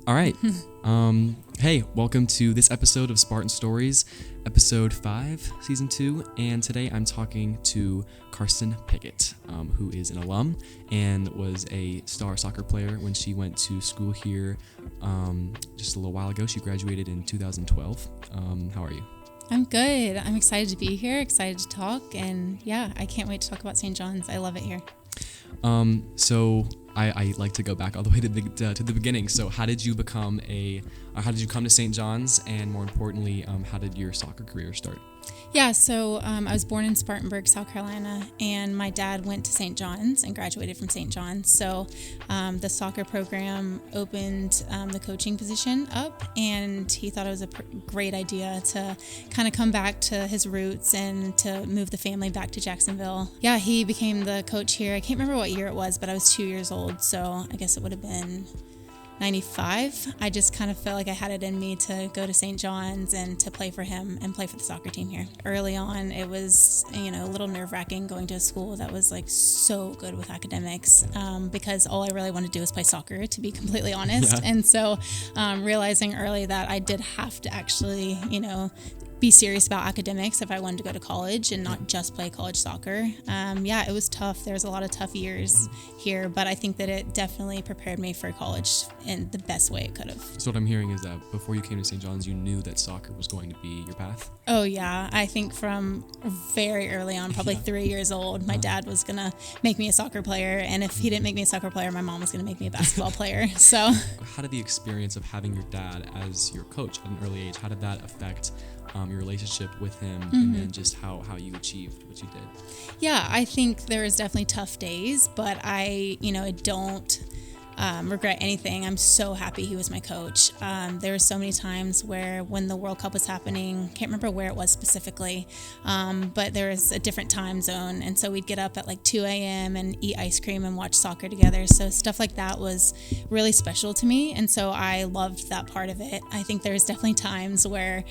All right. Hey, welcome to this episode of Spartan Stories, episode 5, season 2. And today I'm talking to Carson Pickett, who is an alum and was a star soccer player when she went to school here just a little while ago. She graduated in 2012. How are you? I'm good. I'm excited to be here, excited to talk, and yeah, I can't wait to talk about St. John's. I love it here. So I like to go back all the way to the beginning. So how did you come to St. John's, and more importantly, how did your soccer career start? Yeah, so I was born in Spartanburg, South Carolina, and my dad went to St. John's and graduated from St. John's. So the soccer program opened the coaching position up, and he thought it was a great idea to kind of come back to his roots and to move the family back to Jacksonville. Yeah, he became the coach here. I can't remember what year it was, but I was 2 years old, so I guess it would have been 95. I just kind of felt like I had it in me to go to St. John's and to play for him and play for the soccer team here. Early on, it was, a little nerve-wracking going to a school that was like so good with academics because all I really wanted to do was play soccer, to be completely honest. Yeah. And so realizing early that I did have to actually, be serious about academics if I wanted to go to college and not just play college soccer. It was tough. There's a lot of tough years here, but I think that it definitely prepared me for college in the best way it could have. So what I'm hearing is that before you came to St. John's, you knew that soccer was going to be your path? Oh yeah, I think from very early on, probably 3 years old, my dad was gonna make me a soccer player, and if he didn't make me a soccer player, my mom was gonna make me a basketball player. So how did the experience of having your dad as your coach at an early age, how did that affect your relationship with him, and then just how you achieved what you did? Yeah, I think there was definitely tough days, but I don't regret anything. I'm so happy he was my coach. There were so many times where when the World Cup was happening, can't remember where it was specifically, but there was a different time zone, and so we'd get up at like 2 a.m. and eat ice cream and watch soccer together. So stuff like that was really special to me, and so I loved that part of it. I think there's definitely times where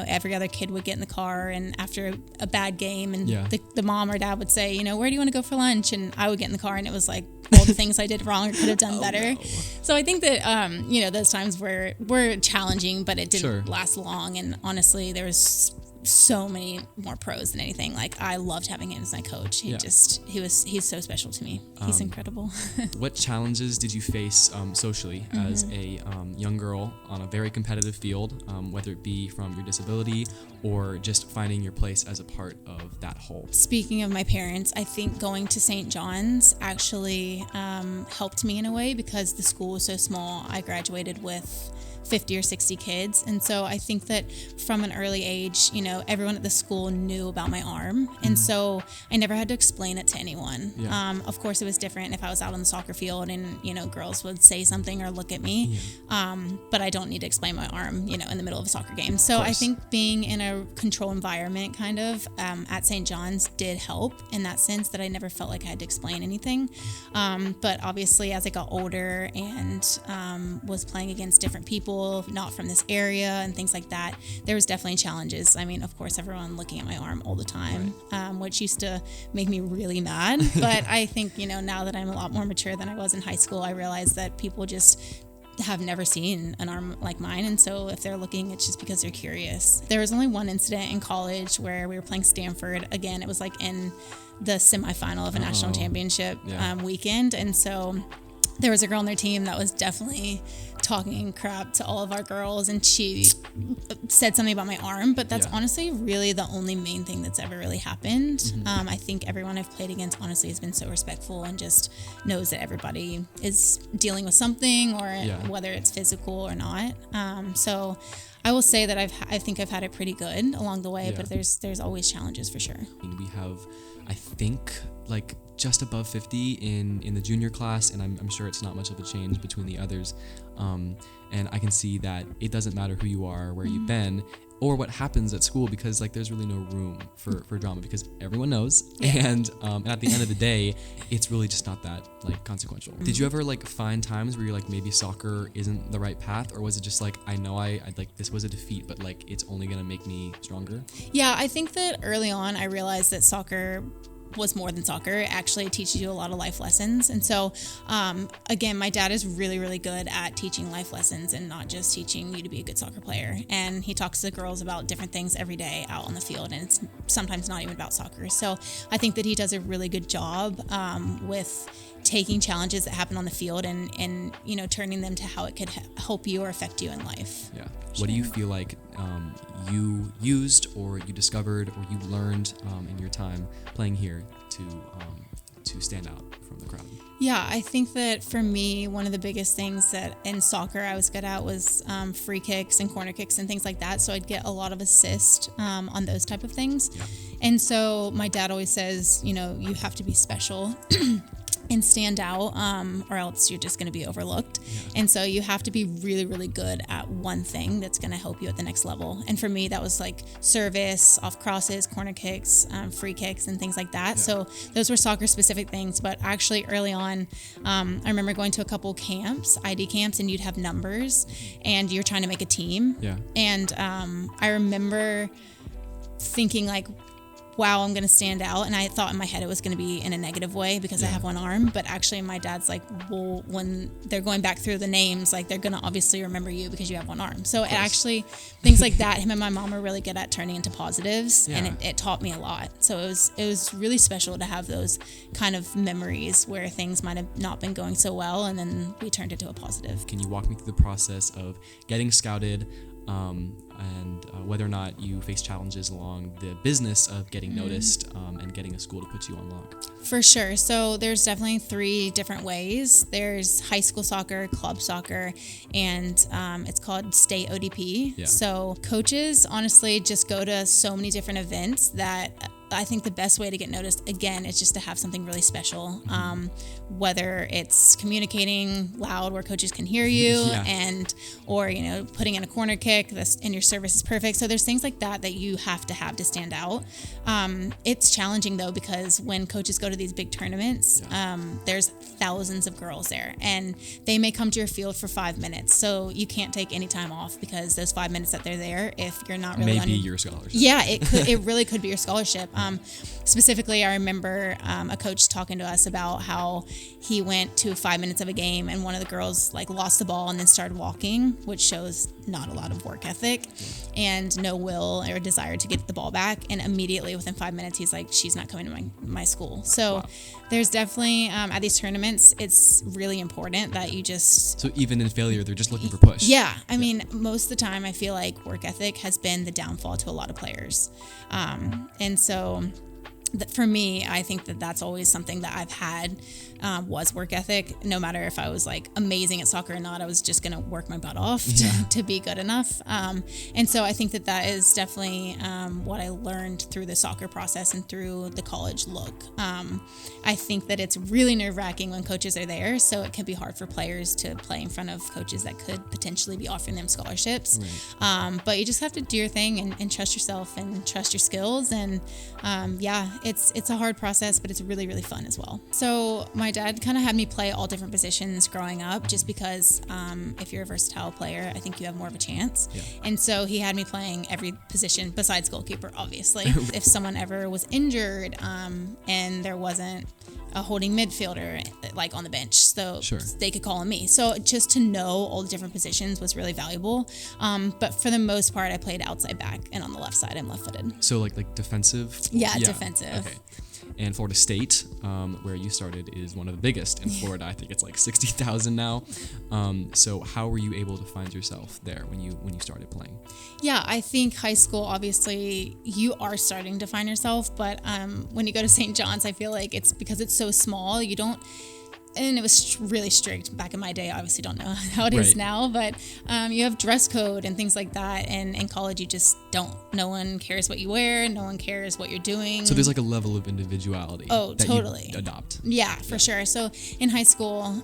every other kid would get in the car, and after a bad game, and the mom or dad would say, where do you want to go for lunch? And I would get in the car, and it was like all the things I did wrong or could have done better. No. So I think that, those times were challenging, but it didn't last long. And honestly, there was so many more pros than anything. Like, I loved having him as my coach. He's so special to me. He's incredible. What challenges did you face socially as a young girl on a very competitive field, whether it be from your disability or just finding your place as a part of that whole? Speaking of my parents, I think going to St. John's actually helped me in a way because the school was so small. I graduated with 50 or 60 kids. And so I think that from an early age, everyone at the school knew about my arm. And so I never had to explain it to anyone. Yeah. Of course, it was different if I was out on the soccer field and, girls would say something or look at me. Yeah. But I don't need to explain my arm, in the middle of a soccer game. So I think being in a controlled environment kind of at St. John's did help in that sense that I never felt like I had to explain anything. But obviously as I got older and was playing against different people, not from this area and things like that, there was definitely challenges. I mean, of course, everyone looking at my arm all the time, which used to make me really mad. But I think, now that I'm a lot more mature than I was in high school, I realize that people just have never seen an arm like mine, and so if they're looking, it's just because they're curious. There was only one incident in college where we were playing Stanford. Again, it was like in the semifinal of a national championship weekend, and so there was a girl on their team that was definitely talking crap to all of our girls, and she said something about my arm, but that's honestly really the only main thing that's ever really happened. I think everyone I've played against honestly has been so respectful and just knows that everybody is dealing with something, or whether it's physical or not. So I will say that I think I've had it pretty good along the way, but there's always challenges for sure. We have, I think, like just above 50 in the junior class, and I'm sure it's not much of a change between the others. And I can see that it doesn't matter who you are, where you've been, or what happens at school, because like there's really no room for drama because everyone knows, and at the end of the day, it's really just not that like consequential. Did you ever like find times where you're like, maybe soccer isn't the right path, or was it just like, I know I like this was a defeat, but like it's only gonna make me stronger? Yeah, I think that early on I realized that soccer was more than soccer. It actually teaches you a lot of life lessons. And so, again, my dad is really, really good at teaching life lessons and not just teaching you to be a good soccer player. And he talks to the girls about different things every day out on the field, and it's sometimes not even about soccer. So I think that he does a really good job with taking challenges that happen on the field and turning them to how it could help you or affect you in life. Yeah. What do you feel like you used or you discovered or you learned in your time playing here to stand out from the crowd? Yeah, I think that for me, one of the biggest things that in soccer I was good at was free kicks and corner kicks and things like that. So I'd get a lot of assist on those type of things. Yeah. And so my dad always says, you have to be special and stand out, or else you're just going to be overlooked. Yeah. And so you have to be really, really good at one thing that's going to help you at the next level. And for me, that was like service, off crosses, corner kicks, free kicks, and things like that. Yeah. So those were soccer specific things. But actually early on, I remember going to a couple camps, ID camps, and you'd have numbers and you're trying to make a team. Yeah. And I remember thinking like, wow, I'm going to stand out. And I thought in my head it was going to be in a negative way because I have one arm. But actually my dad's like, well, when they're going back through the names, like they're going to obviously remember you because you have one arm. So it actually, things like that, him and my mom are really good at turning into positives. Yeah. And it taught me a lot. So it was really special to have those kind of memories where things might have not been going so well. And then we turned it to a positive. Can you walk me through the process of getting scouted, and whether or not you face challenges along the business of getting noticed and getting a school to put you on lock? For sure. So there's definitely 3 different ways. There's high school soccer, club soccer, and it's called state ODP. Yeah. So coaches honestly just go to so many different events that I think the best way to get noticed, again, is just to have something really special. Whether it's communicating loud where coaches can hear you, or putting in a corner kick and your service is perfect. So there's things like that you have to stand out. It's challenging though, because when coaches go to these big tournaments, there's thousands of girls there, and they may come to your field for 5 minutes. So you can't take any time off because those 5 minutes that they're there, if you're not really maybe your scholarship. Yeah, it really could be your scholarship. Specifically, I remember a coach talking to us about how he went to 5 minutes of a game and one of the girls lost the ball and then started walking, which shows not a lot of work ethic and no will or desire to get the ball back. And immediately within 5 minutes, he's like, she's not coming to my school. So there's definitely, at these tournaments, it's really important that you just... So even in failure, they're just looking for push. Yeah. I mean, most of the time, I feel like work ethic has been the downfall to a lot of players. And so for me, I think that's always something that I've had was work ethic. No matter if I was amazing at soccer or not, I was just going to work my butt off to be good enough. And so I think that is definitely what I learned through the soccer process and through the college look. I think that it's really nerve-wracking when coaches are there, so it can be hard for players to play in front of coaches that could potentially be offering them scholarships. Right. But you just have to do your thing and trust yourself and trust your skills. And it's a hard process, but it's really, really fun as well. So my dad kind of had me play all different positions growing up, just because if you're a versatile player, I think you have more of a chance. Yeah. And so he had me playing every position besides goalkeeper, obviously. If someone ever was injured and there wasn't a holding midfielder on the bench, so they could call on me. So just to know all the different positions was really valuable. But for the most part, I played outside back, and on the left side, I'm left-footed. So like defensive? Yeah, defensive. Okay. And Florida State, where you started, is one of the biggest in Florida. I think it's 60,000 now. So how were you able to find yourself there when you started playing? Yeah, I think high school, obviously, you are starting to find yourself. But when you go to St. John's, I feel like it's because it's so small, you don't... And it was really strict back in my day. I obviously don't know how it is now, but you have dress code and things like that. And in college, you just don't. No one cares what you wear. No one cares what you're doing. So there's a level of individuality. Oh, that totally. You adopt. Yeah, for sure. So in high school,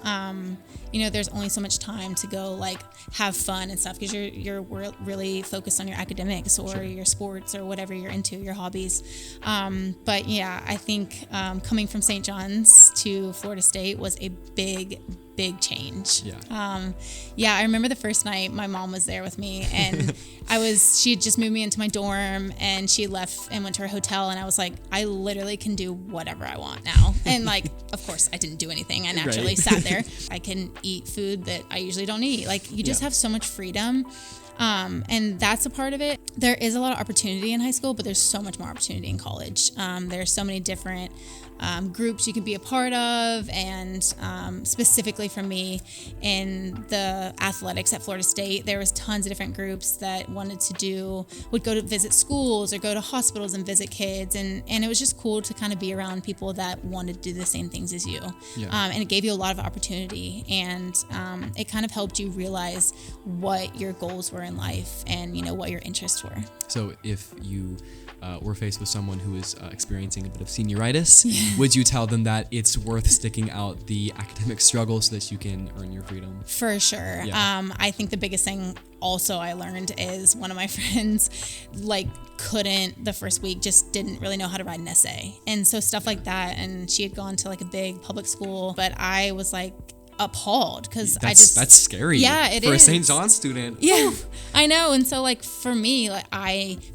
there's only so much time to go have fun and stuff, because you're really focused on your academics or your sports or whatever you're into, your hobbies. But yeah, I think coming from St. John's to Florida State was a big big change. Yeah. I remember the first night my mom was there with me, and she had just moved me into my dorm, and she left and went to her hotel, and I was like, I literally can do whatever I want now. And like, of course I didn't do anything. I naturally sat there. I can eat food that I usually don't eat. Like, you just have so much freedom. And that's a part of it. There is a lot of opportunity in high school, but there's so much more opportunity in college. There's so many different groups you can be a part of, and specifically for me in the athletics at Florida State, there was tons of different groups that would go to visit schools or go to hospitals and visit kids, and it was just cool to kind of be around people that wanted to do the same things as you. And it gave you a lot of opportunity, and it kind of helped you realize what your goals were in life and what your interests were. So if you were faced with someone who is experiencing a bit of senioritis, would you tell them that it's worth sticking out the academic struggle so that you can earn your freedom? For sure. I think the biggest thing also I learned is one of my friends couldn't the first week, just didn't really know how to write an essay, and so stuff like that. And she had gone to a big public school, but I was appalled because that's scary. Yeah, it for is. A St. John's student. Yeah, oof. I know. And so for me,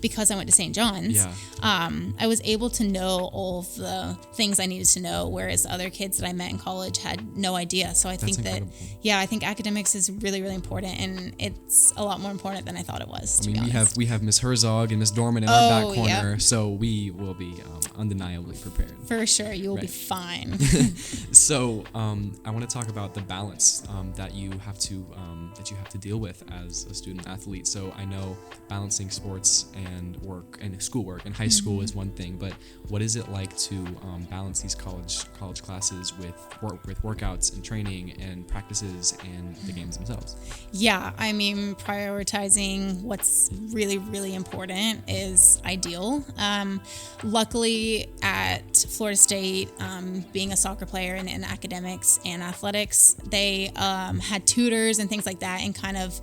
because I went to St. John's, I was able to know all of the things I needed to know, whereas other kids that I met in college had no idea. So I think incredible. I think academics is really, really important, and it's a lot more important than I thought it was. To be honest. we have Miss Herzog and Miss Dorman in our back corner, so we will be undeniably prepared. For sure, you will be fine. So I want to talk about the balance that you have to deal with as a student athlete. So I know balancing sports and work and schoolwork and high school is one thing, but what is it like to balance these college classes with workouts and training and practices and the games themselves? Yeah, I mean, prioritizing what's really, really important is ideal. Luckily at Florida State, being a soccer player in academics and athletics, they had tutors and things like that, and kind of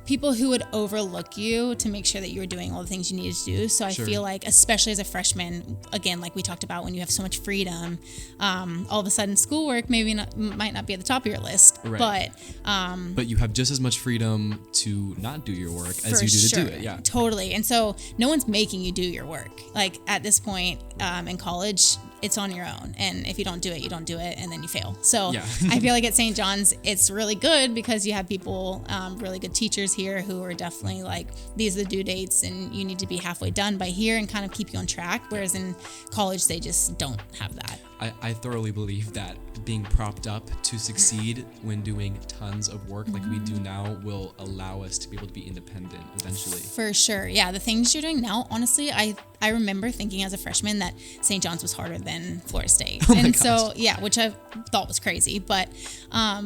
people who would overlook you to make sure that you were doing all the things you needed to do. So I feel like, especially as a freshman, again, like we talked about, when you have so much freedom, all of a sudden schoolwork might not be at the top of your list. Right. But you have just as much freedom to not do your work as you do to do it. Yeah, totally. And so no one's making you do your work. Like at this point in college, it's on your own. And if you don't do it, you don't do it, and then you fail. So I feel like at St. John's, it's really good because you have people, really good teachers here who are definitely these are the due dates and you need to be halfway done by here, and kind of keep you on track. Whereas in college, they just don't have that. I thoroughly believe that being propped up to succeed when doing tons of work like we do now will allow us to be able to be independent eventually. For sure. Yeah, the things you're doing now, honestly, I remember thinking as a freshman that St. John's was harder than Florida State. So, which I thought was crazy, but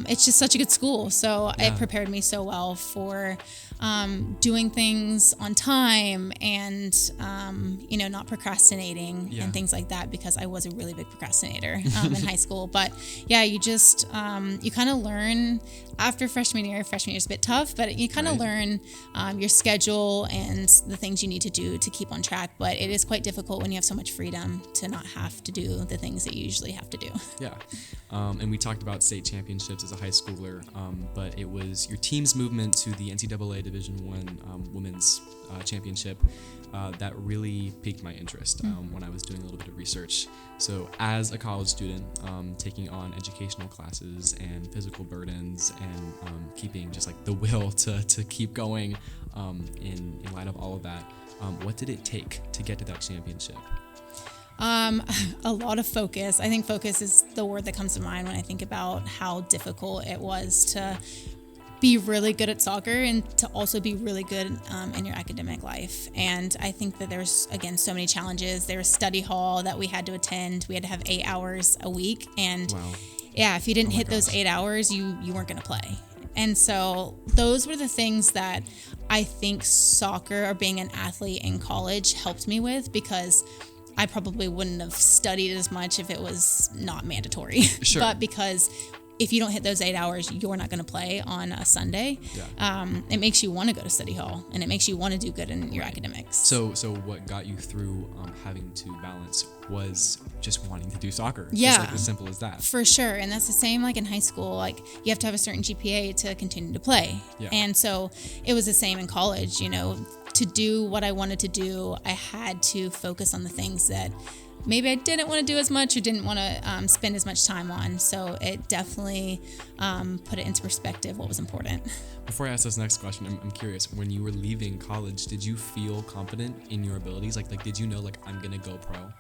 it's just such a good school. So it prepared me so well for doing things on time and, not procrastinating and things like that, because I was a really big procrastinator in high school. But you just, you kind of learn after freshman year is a bit tough, but you kind of learn your schedule and the things you need to do to keep on track. But it is quite difficult when you have so much freedom to not have to do the things that you usually have to do. Yeah. And we talked about state championships as a high schooler, but it was your team's movement to the NCAA Division I women's championship that really piqued my interest when I was doing a little bit of research. So as a college student, taking on educational classes and physical burdens and keeping just the will to keep going in light of all of that, what did it take to get to that championship? A lot of focus. I think focus is the word that comes to mind when I think about how difficult it was to be really good at soccer and to also be really good in your academic life. And I think that there's, again, so many challenges. There was study hall that we had to attend. We had to have 8 hours a week. And if you didn't hit those 8 hours, you weren't going to play. And so those were the things that I think soccer or being an athlete in college helped me with, because I probably wouldn't have studied as much if it was not mandatory. Sure. But because if you don't hit those 8 hours, you're not going to play on a Sunday. It makes you want to go to study hall, and it makes you want to do good in your academics. So what got you through having to balance was just wanting to do soccer. Yeah. Just like as simple as that. For sure. And that's the same like in high school. Like you have to have a certain GPA to continue to play. Yeah. And so it was the same in college. You know, to do what I wanted to do, I had to focus on the things that maybe I didn't want to do as much or didn't want to spend as much time on. So it definitely put it into perspective what was important. Before I ask this next question, I'm curious. When you were leaving college, did you feel confident in your abilities? Like did you know like I'm gonna go pro?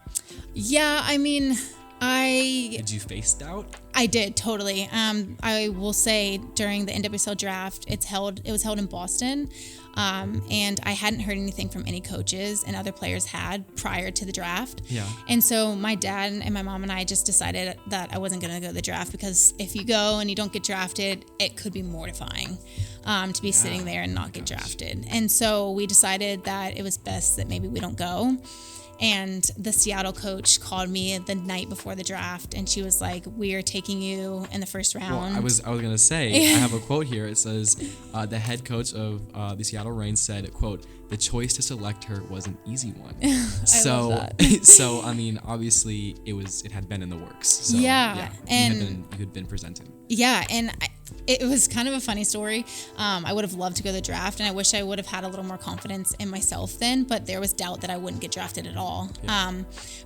Yeah, I mean, Did you face doubt? I did, totally. I will say during the NWSL draft, it was held in Boston, and I hadn't heard anything from any coaches, and other players had prior to the draft. Yeah. And so my dad and my mom and I just decided that I wasn't going to go to the draft, because if you go and you don't get drafted, it could be mortifying to be sitting there and not get drafted. And so we decided that it was best that maybe we don't go. And the Seattle coach called me the night before the draft, and she was like, "We are taking you in the first round." Well, I was gonna say, I have a quote here. It says, the head coach of the Seattle Reigns said, "quote, the choice to select her was an easy one." love that. So I mean, obviously it had been in the works. So, and you had been presented. Yeah, and it was kind of a funny story. I would have loved to go to the draft, and I wish I would have had a little more confidence in myself then, but there was doubt that I wouldn't get drafted at all. Yeah.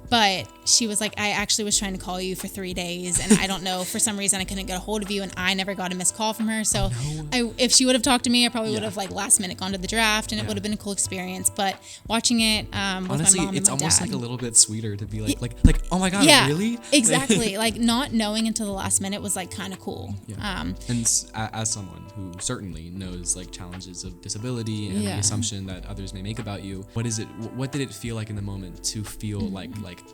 But she was like, I actually was trying to call you for 3 days, and I don't know, for some reason I couldn't get a hold of you, and I never got a missed call from her. So if she would have talked to me, I probably would have like last minute gone to the draft, and it would have been a cool experience. But watching it with Honestly, my mom and it's my almost dad, like a little bit sweeter to be like, oh my God, really? Exactly. Like not knowing until the last minute was like kind of cool. Yeah. And as someone who certainly knows like challenges of disability and the assumption that others may make about you, what did it feel like in the moment to feel like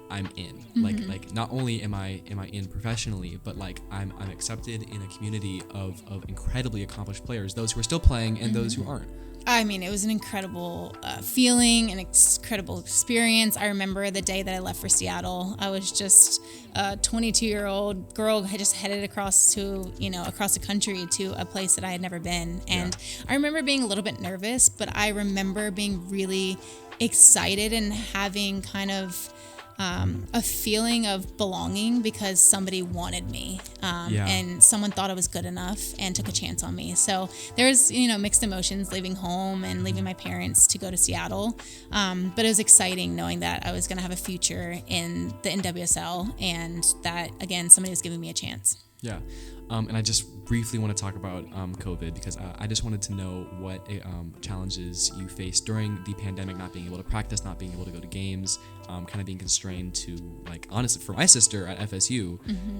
I'm in, like not only am I in professionally, but like I'm accepted in a community of incredibly accomplished players, those who are still playing and those who aren't. I mean, it was an incredible feeling, an incredible experience. I remember the day that I left for Seattle. I was just a 22-year-old girl had just headed across the country to a place that I had never been. And I remember being a little bit nervous, but I remember being really excited and having kind of a feeling of belonging because somebody wanted me and someone thought I was good enough and took a chance on me. So there's mixed emotions leaving home and leaving my parents to go to Seattle, but it was exciting knowing that I was going to have a future in the NWSL and that again somebody was giving me a chance. Yeah. And I just briefly want to talk about COVID because I just wanted to know what challenges you faced during the pandemic, not being able to practice, not being able to go to games, kind of being constrained to, like, honestly, for my sister at FSU,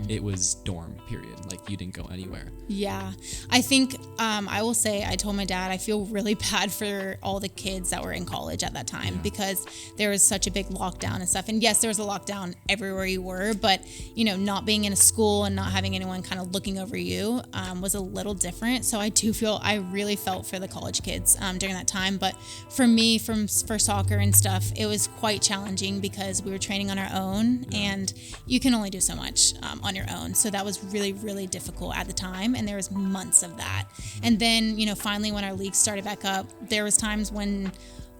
it was dorm, period. Like, you didn't go anywhere. Yeah. I think I will say I told my dad I feel really bad for all the kids that were in college at that time because there was such a big lockdown and stuff. And yes, there was a lockdown everywhere you were, but, not being in a school and not having anyone kind of looking over you was a little different. So I really felt for the college kids during that time. But for me, for soccer and stuff, it was quite challenging because we were training on our own and you can only do so much on your own. So that was really, really difficult at the time. And there was months of that. And then, finally when our league started back up, there was times when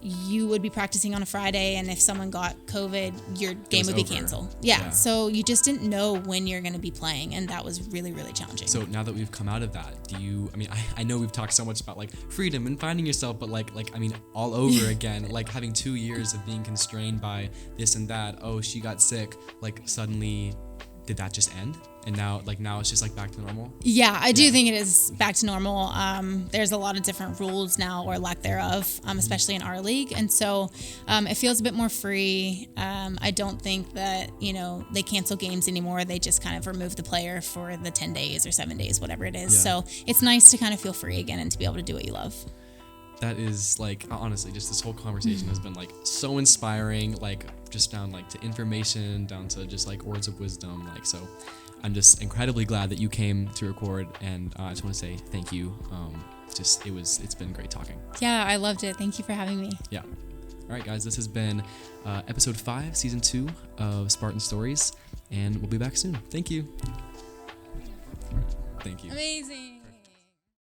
you would be practicing on a Friday, and if someone got COVID, your game would be canceled. Yeah. So you just didn't know when you're going to be playing, and that was really, really challenging. So now that we've come out of that, I know we've talked so much about like freedom and finding yourself, but all over again, like having 2 years of being constrained by this and that. Oh, she got sick. Like suddenly, did that just end? And now it's just like back to normal? Yeah, I do think it is back to normal. There's a lot of different rules now, or lack thereof, especially in our league. And so it feels a bit more free. I don't think that, they cancel games anymore. They just kind of remove the player for the 10 days or 7 days, whatever it is. So it's nice to kind of feel free again and to be able to do what you love. That is honestly, just this whole conversation has been so inspiring, just down to information, down to just words of wisdom. So I'm just incredibly glad that you came to record, and I just want to say thank you. It's been great talking. Yeah, I loved it. Thank you for having me. Yeah. All right, guys, this has been episode 5, season 2 of Spartan Stories, and we'll be back soon. Thank you. All right. Thank you. Amazing.